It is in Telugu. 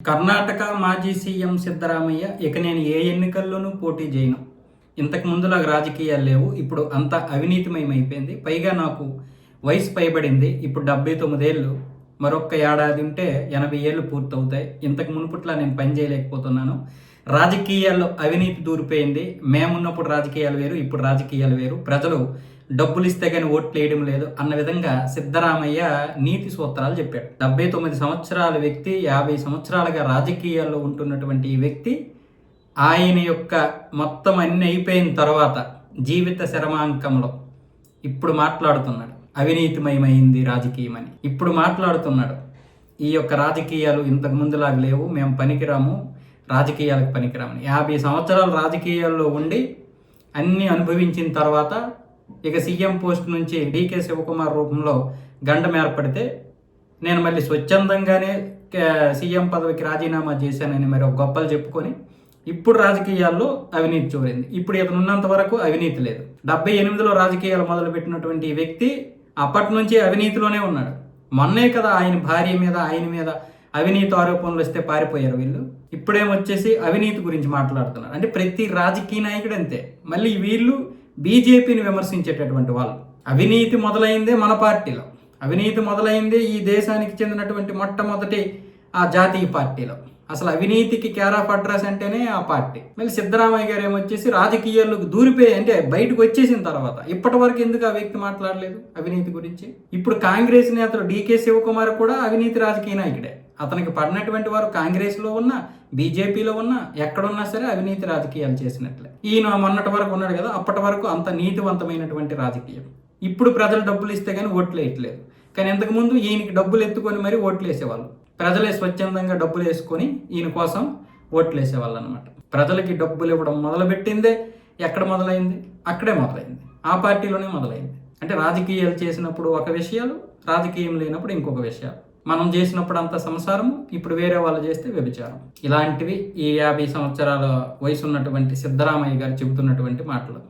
కర్ణాటక మాజీ సీఎం సిద్ధరామయ్య ఇక నేను ఏ ఎన్నికల్లోనూ పోటీ చేయను. ఇంతకు ముందులాగా రాజకీయాలు లేవు. ఇప్పుడు అంతా అవినీతిమయమైపోయింది. పైగా నాకు వయసు పైబడింది. ఇప్పుడు 79 ఏళ్ళు. మరొక్క ఏడాది ఉంటే 80 ఏళ్ళు పూర్తవుతాయి. ఇంతకు మునుపుట్లా నేను పని చేయలేకపోతున్నాను. రాజకీయాల్లో అవినీతి దూరిపోయింది. మేమున్నప్పుడు రాజకీయాలు వేరు, ఇప్పుడు రాజకీయాలు వేరు. ప్రజలు డబ్బులు ఇస్తే కానీ ఓట్లు వేయడం లేదు అన్న విధంగా సిద్ధరామయ్య నీతి సూత్రాలు చెప్పాడు. 79 సంవత్సరాల వ్యక్తి, 50 సంవత్సరాలుగా రాజకీయాల్లో ఉంటున్నటువంటి ఈ వ్యక్తి ఆయన యొక్క మొత్తం అన్ని అయిపోయిన తర్వాత జీవిత శరమాంకంలో ఇప్పుడు మాట్లాడుతున్నాడు. అవినీతిమయమైంది రాజకీయం అని ఇప్పుడు మాట్లాడుతున్నాడు. ఈ యొక్క రాజకీయాలు ఇంతకు ముందులాగా లేవు, మేము పనికిరాము, రాజకీయాలకు పనికిరామని. 50 సంవత్సరాలు రాజకీయాల్లో ఉండి అన్నీ అనుభవించిన తర్వాత ఇక సీఎం పోస్ట్ నుంచి డీకే శివకుమార్ రూపంలో గండం ఏర్పడితే నేను మళ్ళీ స్వచ్ఛందంగానే సీఎం పదవికి రాజీనామా చేశానని మరి ఒక గొప్పలు చెప్పుకొని ఇప్పుడు రాజకీయాల్లో అవినీతి చూరింది. ఇప్పుడు ఇతను ఉన్నంత వరకు అవినీతి లేదు. 78లో రాజకీయాలు మొదలుపెట్టినటువంటి ఈ వ్యక్తి అప్పటి నుంచి అవినీతిలోనే ఉన్నాడు. మొన్నే కదా ఆయన భార్య మీద ఆయన మీద అవినీతి ఆరోపణలు వస్తే పారిపోయారు వీళ్ళు. ఇప్పుడేమొచ్చేసి అవినీతి గురించి మాట్లాడుతున్నారు. అంటే ప్రతి రాజకీయ నాయకుడు అంతే. మళ్ళీ వీళ్ళు బీజేపీని విమర్శించేటటువంటి వాళ్ళు. అవినీతి మొదలైందే మన పార్టీలో, అవినీతి మొదలైందే ఈ దేశానికి చెందినటువంటి మొట్టమొదటి ఆ జాతీయ పార్టీలో. అసలు అవినీతికి కేర్ ఆఫ్ అడ్రస్ అంటేనే ఆ పార్టీ. మళ్ళీ సిద్ధరామయ్య గారు ఏమొచ్చేసి రాజకీయాల్లోకి దూరిపోయి అంటే బయటకు వచ్చేసిన తర్వాత ఇప్పటి వరకు ఎందుకు ఆ వ్యక్తి మాట్లాడలేదు అవినీతి గురించి? ఇప్పుడు కాంగ్రెస్ నేతలు డీకే శివకుమార్ కూడా అవినీతి రాజకీయ నాయకుడే. అతనికి పడినటువంటి వారు కాంగ్రెస్లో ఉన్నా, బీజేపీలో ఉన్నా, ఎక్కడున్నా సరే అవినీతి రాజకీయాలు చేసినట్లే. ఈయన మొన్నటి వరకు ఉన్నాడు కదా, అప్పటి వరకు అంత నీతివంతమైనటువంటి రాజకీయం. ఇప్పుడు ప్రజలు డబ్బులు ఇస్తే కానీ ఓట్లు వేయట్లేదు. కానీ ఇంతకుముందు ఈయనకి డబ్బులు ఎత్తుకొని మరీ ఓట్లు వేసేవాళ్ళు. ప్రజలే స్వచ్ఛందంగా డబ్బులు వేసుకొని ఈయన కోసం ఓట్లు వేసేవాళ్ళు అనమాట. ప్రజలకి డబ్బులు ఇవ్వడం మొదలుపెట్టిందే ఎక్కడ మొదలైంది? అక్కడే మొదలైంది, ఆ పార్టీలోనే మొదలైంది. అంటే రాజకీయాలు చేసినప్పుడు ఒక విషయాలు, రాజకీయం లేనప్పుడు ఇంకొక విషయాలు. మనం చేసినప్పుడు అంత సంసారము, ఇప్పుడు వేరే వాళ్ళు చేస్తే వ్యభిచారం. ఇలాంటివి ఈ 50 సంవత్సరాల వయసు ఉన్నటువంటి సిద్ధరామయ్య గారు చెబుతున్నటువంటి మాటలు.